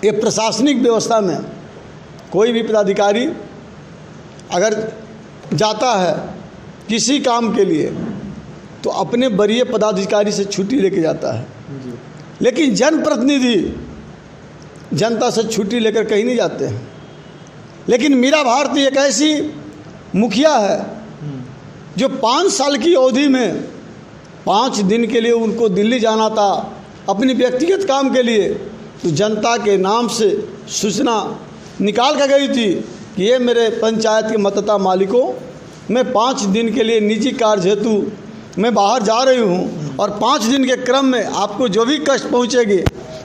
ये प्रशासनिक व्यवस्था में कोई भी पदाधिकारी अगर जाता है किसी काम के लिए तो अपने वरीय पदाधिकारी से छुट्टी लेके जाता है, लेकिन जनप्रतिनिधि जनता से छुट्टी लेकर कहीं नहीं जाते हैं। लेकिन मीरा भारती एक ऐसी मुखिया है जो 5 साल की अवधि में 5 दिन के लिए उनको दिल्ली जाना था अपनी व्यक्तिगत काम के लिए, तो जनता के नाम से सूचना निकाल कर गई थी कि ये मेरे पंचायत के मतदाता मालिकों, मैं 5 दिन के लिए निजी कार्य हेतु मैं बाहर जा रही हूँ और 5 दिन के क्रम में आपको जो भी कष्ट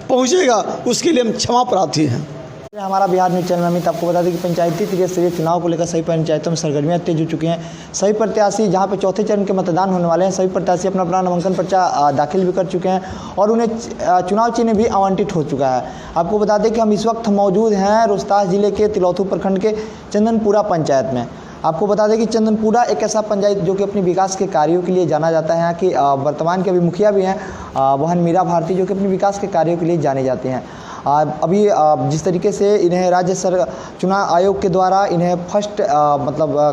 पहुँचेगा उसके लिए हम क्षमा प्रार्थी हैं। हमारा बिहार न्यूज़ चैनल में आपको बता दें कि पंचायती त्रिस्तरीय चुनाव को लेकर सभी पंचायतों में सरगर्मियां तेज हो चुकी हैं। सभी प्रत्याशी जहां पे चौथे चरण के मतदान होने वाले हैं, सभी प्रत्याशी अपना अपना नामांकन पर्चा दाखिल भी कर चुके हैं और उन्हें चुनाव चिन्ह भी आवंटित हो चुका है। आपको बता दें कि हम इस वक्त मौजूद हैं रोहतास जिले के तिलौथू प्रखंड के चंदनपुरा पंचायत में। आपको बता दें कि चंदनपुरा एक ऐसा पंचायत जो कि अपने विकास के कार्यों के लिए जाना जाता है। यहाँ की वर्तमान के अभी मुखिया भी हैं बहन मीरा भारती, जो कि अपने विकास के कार्यों के लिए जाने जाते हैं। अभी जिस तरीके से इन्हें राज्य चुनाव आयोग के द्वारा इन्हें फर्स्ट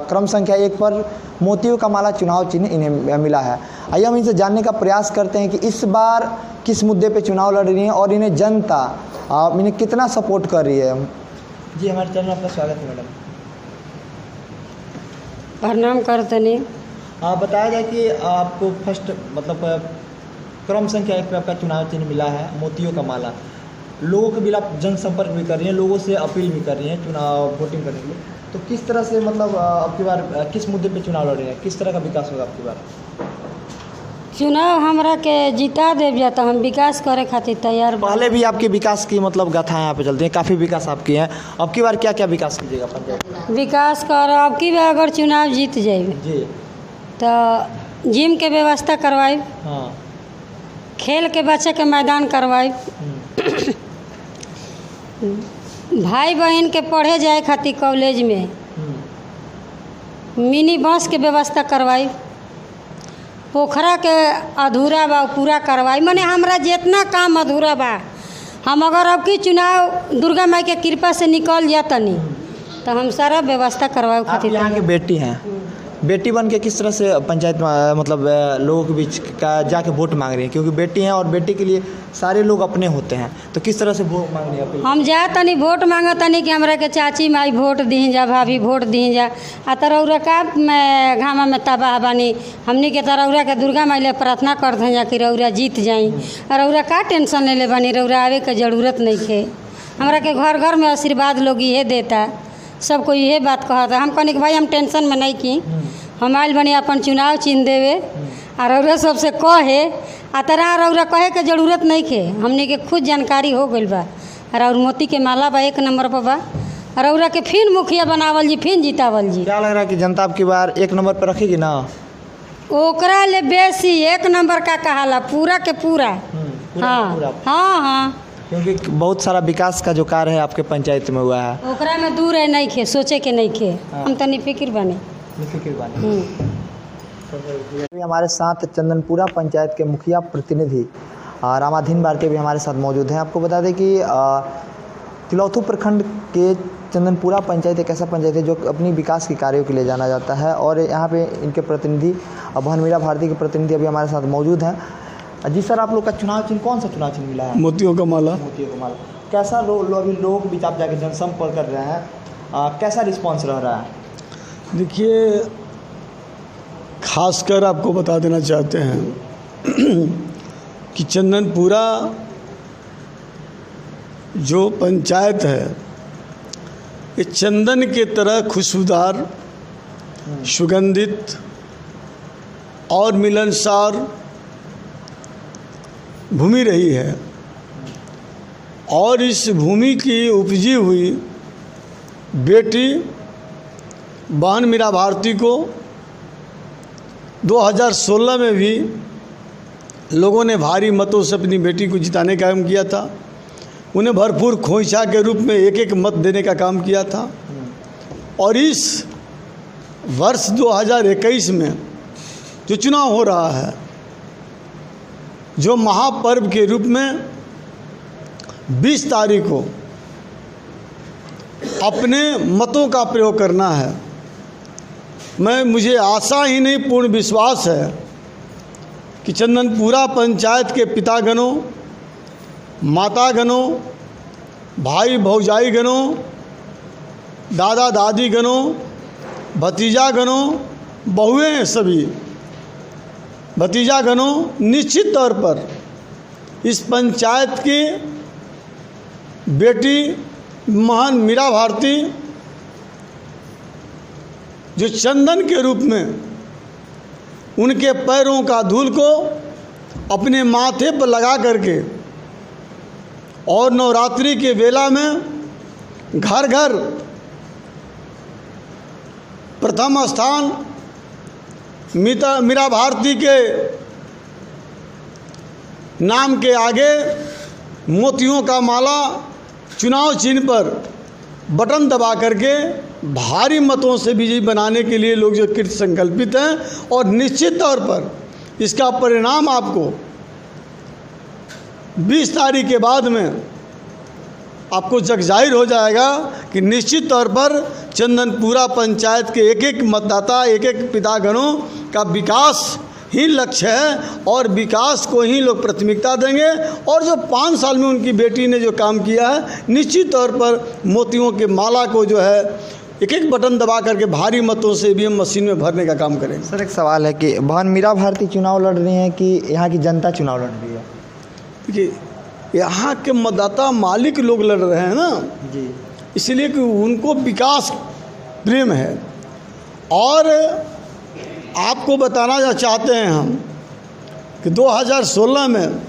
क्रम संख्या 1 पर मोतियों का माला चुनाव चिन्ह इन्हें मिला है। आइए हम इनसे जानने का प्रयास करते हैं कि इस बार किस मुद्दे पे चुनाव लड़ रही हैं और इन्हें जनता इन्हें कितना सपोर्ट कर रही है। जी, हमारे चैनल में आपका स्वागत है मैडम। प्रणाम करते नहीं। बताया जाए कि आपको फर्स्ट क्रम संख्या 1 पे आपका चुनाव चिन्ह मिला है मोतियों का माला। लोगों के बिना जनसंपर्क भी कर रही हैं, लोगों से अपील भी कर रही हैं चुनाव वोटिंग करने के लिए। तो किस तरह से अब की बार किस मुद्दे पे चुनाव लड़ रही हैं, किस तरह का विकास होगा अब की बार? चुनाव हमरा के जिता देव जाता, हम विकास करे खातिर तैयार। पहले भी आपके विकास की गाथाएं यहाँ पे चलती हैं, काफ़ी विकास आपकी हैं। अब की बार क्या क्या विकास कीजिएगा पंचायत? विकास कर अब की बार अगर चुनाव जीत जाए जी तो जिम के व्यवस्था करवाई, हाँ, खेल के बच्चे के मैदान करवाई, भाई बहन के पढ़े जाए खातिर कॉलेज में मिनी बस के व्यवस्था करवाई, पोखरा के अधूरा बा पूरा करवाई। माने हमरा जितना काम अधूरा बा, हम अगर अब की चुनाव दुर्गा माई के कृपा से निकल जातनी तो हम सारा व्यवस्था करवाए खातिर। यहाँ के बेटी हैं, बेटी बन के किस तरह से पंचायत में लोगों के बीच का जाके वोट मांग रही हैं, क्योंकि बेटी हैं और बेटी के लिए सारे लोग अपने होते हैं, तो किस तरह से वोट मांग रही हैं? हम जा तनी वोट मांगा तनी कि हमरा के चाची माई वोट दी जा, भाभी वोट दी जा। आ तरौरा का मैं घामा में तबाह बानी, हमनी के तरौरा के दुर्गा माई ले प्रार्थना करते हैं कि रौरा जीत जाई। रौरा का टेंशन ले ले बानी, रौरा आवे के जरूरत नहीं है। हमरा के घर घर में आशीर्वाद लोग ये देता, सब कोई यही बात कहता। हम कहनी कि भाई हम टेंशन में नहीं की, हम आयल बनी अपन चुनाव चिन्ह देवे और रौरा सबसे कहे आ तरह रौरा कहे के जरूरत नहीं है, हमने के खुद जानकारी हो गई बा। और मोती के माला बा 1 नंबर पर बा, रौरा के फिर मुखिया बनावल जी, फिर जितावल जी। क्या लग रहा है कि जनता आपकी बार 1 नंबर पर रखेगी ना? ओकरा ले बेसी 1 नंबर का कहाला, पूरा के पूरा। हाँ हाँ हाँ, क्योंकि बहुत सारा विकास का जो कार्य है आपके पंचायत में हुआ है, ओकरा में दूर है नहीं खे, सोचे के नहीं खे। हम तनी फिक्र बने। हमारे साथ चंदनपुरा पंचायत के मुखिया प्रतिनिधि रामाधीन भारती भी हमारे साथ मौजूद हैं। आपको बता दें कि तिलौथू प्रखंड के चंदनपुरा पंचायत एक ऐसा पंचायत है जो अपनी विकास के कार्यों के लिए जाना जाता है और यहाँ पे इनके प्रतिनिधि बहन मीरा भारती के प्रतिनिधि अभी हमारे साथ मौजूद हैं। जी सर, आप लोग का चुनाव चिन्ह कौन सा चुनाव चिन्ह मिला है? मोतियों का माला। मोतियों का माला। कैसा अभी लोगों के बीच आप जाके जनसंपर्क कर रहे हैं, कैसा रिस्पॉन्स रह रहा है? देखिए, खासकर आपको बता देना चाहते हैं कि चंदनपुरा जो पंचायत है ये चंदन के तरह खुशबूदार, सुगंधित और मिलनसार भूमि रही है और इस भूमि की उपजी हुई बेटी बहन मीरा भारती को 2016 में भी लोगों ने भारी मतों से अपनी बेटी को जिताने का काम किया था। उन्हें भरपूर खोइछा के रूप में 1-1 मत देने का काम किया था और इस वर्ष 2021 में जो चुनाव हो रहा है, जो महापर्व के रूप में 20 तारीख को अपने मतों का प्रयोग करना है। मुझे आशा ही नहीं पूर्ण विश्वास है कि चंदनपुरा पंचायत के पितागणों, मातागणों, भाई भौजाईगणों, दादा दादीगणों, भतीजागणों, बहुएं हैं सभी भतीजागणों निश्चित तौर पर इस पंचायत की बेटी महान मीरा भारती जो चंदन के रूप में उनके पैरों का धूल को अपने माथे पर लगा करके और नवरात्रि के वेला में घर घर प्रथम स्थान मीरा भारती के नाम के आगे मोतियों का माला चुनाव चिन्ह पर बटन दबा करके भारी मतों से विजयी बनाने के लिए लोग जो कृत संकल्पित हैं और निश्चित तौर पर इसका परिणाम आपको 20 तारीख के बाद में आपको जग जाहिर हो जाएगा कि निश्चित तौर पर चंदनपुरा पंचायत के एक एक मतदाता, एक एक पितागणों का विकास ही लक्ष्य है और विकास को ही लोग प्राथमिकता देंगे। और जो 5 साल में उनकी बेटी ने जो काम किया है, निश्चित तौर पर मोतियों के माला को जो है एक एक बटन दबा करके भारी मतों से ईवीएम मशीन में भरने का काम करेंगे। सर एक सवाल है कि बहन मीरा भारती चुनाव लड़ रही हैं कि यहाँ की जनता चुनाव लड़ रही है? देखिए, यहाँ के मतदाता मालिक लोग लड़ रहे हैं ना जी, इसलिए कि उनको विकास प्रेम है। और आपको बताना चाहते हैं हम कि 2016 में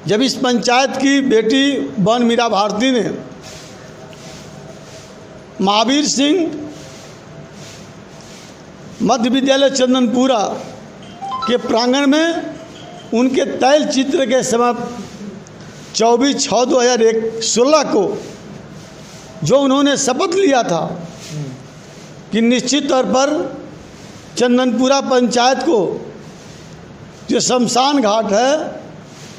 जब इस पंचायत की बेटी बहन मीरा भारती ने महावीर सिंह मध्य विद्यालय चंदनपुरा के प्रांगण में उनके तैल चित्र के समय 24/6/2016 को जो उन्होंने शपथ लिया था कि निश्चित तौर पर चंदनपुरा पंचायत को जो शमशान घाट है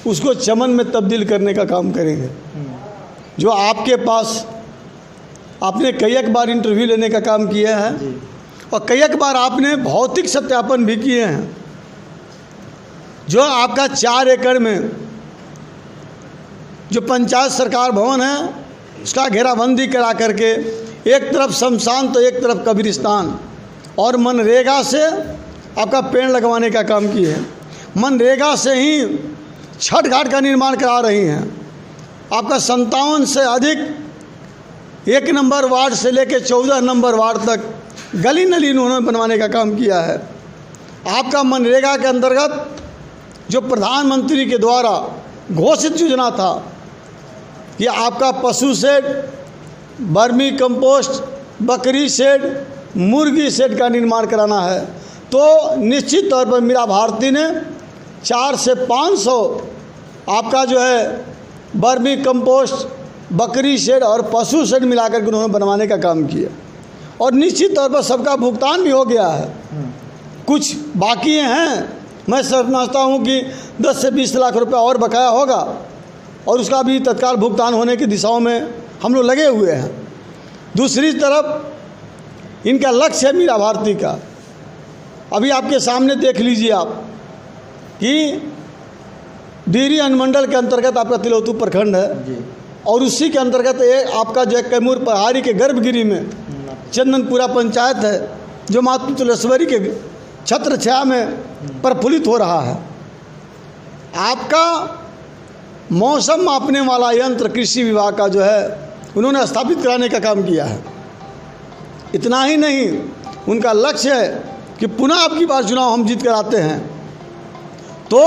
उसको चमन में तब्दील करने का काम करेंगे। जो आपके पास आपने कई एक बार इंटरव्यू लेने का काम किया है और कई एक बार आपने भौतिक सत्यापन भी किए हैं। जो आपका 4 एकड़ में जो पंचायत सरकार भवन है उसका घेराबंदी करा करके एक तरफ शमशान तो एक तरफ कब्रिस्तान और मनरेगा से आपका पेड़ लगवाने का काम किए हैं। मनरेगा से ही छठ घाट का निर्माण करा रही हैं। आपका 57 से अधिक 1 नंबर वार्ड से लेकर 14 नंबर वार्ड तक गली नली उन्होंने बनवाने का काम किया है। आपका मनरेगा के अंतर्गत जो प्रधानमंत्री के द्वारा घोषित योजना था कि आपका पशु शेड, वर्मी कंपोस्ट, बकरी शेड, मुर्गी शेड का निर्माण कराना है। तो निश्चित तौर पर मीरा भारती ने 400 से 500 आपका जो है वर्मी कंपोस्ट, बकरी शेड और पशु शेड मिलाकर के उन्होंने बनवाने का काम किया और निश्चित तौर पर सबका भुगतान भी हो गया है। कुछ बाकी हैं, मैं समझता हूँ कि 10 से 20 लाख रुपए और बकाया होगा और उसका भी तत्काल भुगतान होने की दिशाओं में हम लोग लगे हुए हैं। दूसरी तरफ इनका लक्ष्य है मीरा भारती का, अभी आपके सामने देख लीजिए आप कि डिहरी अनुमंडल के अंतर्गत आपका तिलौतू प्रखंड है और उसी के अंतर्गत आपका जो कैमूर पहाड़ी के गर्भगिरी में चंदनपुरा पंचायत है जो माता तुलेश्वरी के छत्र छाया में प्रफुल्लित हो रहा है। आपका मौसम मापने वाला यंत्र कृषि विभाग का जो है उन्होंने स्थापित कराने का काम किया है। इतना ही नहीं, उनका लक्ष्य है कि पुनः आपकी बार चुनाव हम जीत कर आते हैं तो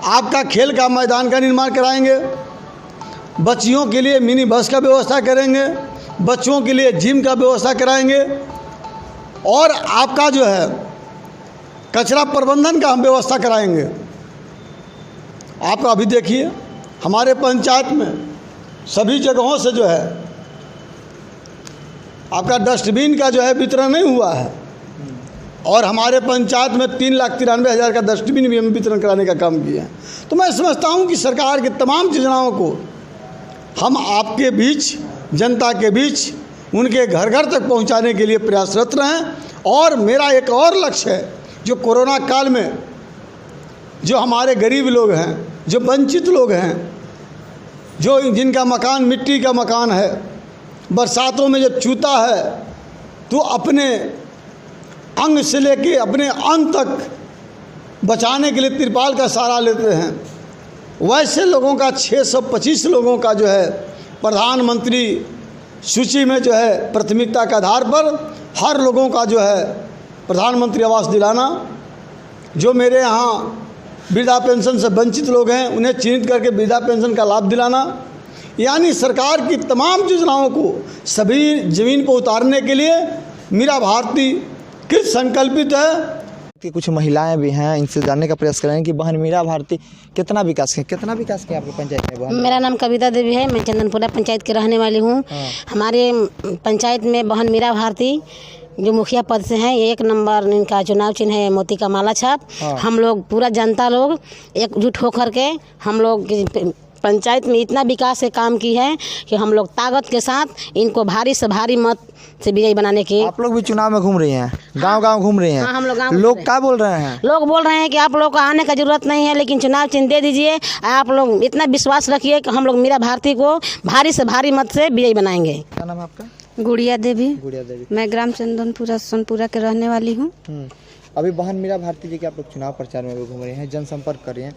आपका खेल का मैदान का निर्माण कराएंगे, बच्चियों के लिए मिनी बस का व्यवस्था करेंगे, बच्चों के लिए जिम का व्यवस्था कराएंगे और आपका जो है कचरा प्रबंधन का हम व्यवस्था कराएंगे। आप अभी देखिए हमारे पंचायत में सभी जगहों से जो है आपका डस्टबिन का जो है वितरण नहीं हुआ है और हमारे पंचायत में 3,93,000 का डस्टबिन भी हम वितरण कराने का काम किया है। तो मैं समझता हूँ कि सरकार की तमाम योजनाओं को हम आपके बीच, जनता के बीच, उनके घर घर तक पहुंचाने के लिए प्रयासरत रहें। और मेरा एक और लक्ष्य है, जो कोरोना काल में जो हमारे गरीब लोग हैं, जो वंचित लोग हैं, जो जिनका मकान मिट्टी का मकान है, बरसातों में जब चूता है तो अपने अंग से लेके अपने अंग तक बचाने के लिए तिरपाल का सहारा लेते हैं, वैसे लोगों का 625 लोगों का जो है प्रधानमंत्री सूची में जो है प्राथमिकता के आधार पर हर लोगों का जो है प्रधानमंत्री आवास दिलाना। जो मेरे यहाँ वृद्धा पेंशन से वंचित लोग हैं उन्हें चिन्हित करके वृद्धा पेंशन का लाभ दिलाना, यानी सरकार की तमाम योजनाओं को सभी ज़मीन पर उतारने के लिए मीरा भारती कृत संकल्पित है। कि कुछ महिलाएं भी हैं, इनसे जानने का प्रयास करेंगे कि बहन मीरा भारती कितना विकास किया आपके पंचायत में? बहन, मेरा नाम कविता देवी है, मैं चंदनपुरा पंचायत के रहने वाली हूँ। हमारे पंचायत में बहन मीरा भारती जो मुखिया पद से हैं, 1 नंबर इनका चुनाव चिन्ह है मोती का माला छाप। हम लोग पूरा जनता लोग एकजुट होकर के हम लोग पंचायत में इतना विकास से काम की है कि हम लोग ताकत के साथ इनको भारी से भारी मत से विजयी बनाने की। आप लोग भी चुनाव में घूम रही हैं, गांव-गांव घूम रही हैं? हाँ, हम लोग गाँव लोग क्या बोल रहे हैं? लोग बोल रहे हैं कि आप लोग को आने का जरूरत नहीं है, लेकिन चुनाव चिन्ह दे दीजिए। आप लोग इतना विश्वास रखिए कि हम लोग मीरा भारती को भारी से भारी मत से विजयी बनाएंगे। क्या नाम है आपका? गुड़िया देवी। गुड़िया देवी। मैं ग्राम चंदनपुरा सोनपुरा के रहने वाली हूँ। अभी बहन मीरा भारती जी के आप लोग चुनाव प्रचार में भी घूम रहे हैं, जनसंपर्क कर रही हैं,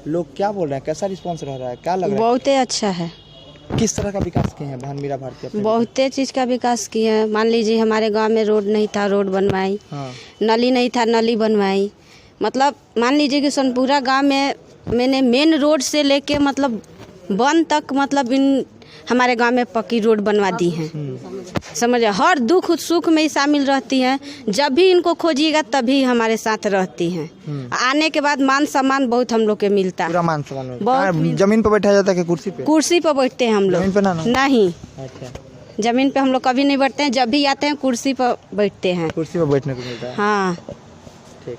लोग क्या बोल रहे हैं, कैसा रिस्पांस रह रहा है, क्या लग रहा है? बहुत अच्छा है। किस तरह का विकास किए हैं बहन मीरा भारती अपने? बहुत चीज़ का विकास किए हैं। मान लीजिए हमारे गांव में रोड नहीं था, रोड बनवाई। नली नहीं था, नली बनवाई। मतलब मान लीजिए कि सोनपुरा गांव में मैंने मेन रोड से लेके मतलब वन तक मतलब इन हमारे गांव में पक्की रोड बनवा दी हैं। समझे, हर दुख सुख में ही शामिल रहती हैं। जब भी इनको खोजिएगा तभी हमारे साथ रहती हैं। आने के बाद मान सम्मान बहुत हम लोग के मिलता है। पूरा मान सम्मान बहुत। जमीन पर बैठा जाता है कि कुर्सी पे? कुर्सी पर बैठते हैं हम लोग। जमीन पे ना? नहीं, अच्छा, जमीन पे हम लोग कभी नहीं बैठते हैं। जब भी आते हैं कुर्सी पर बैठते हैं। कुर्सी पर बैठने को मिलता है। हाँ, ठीक।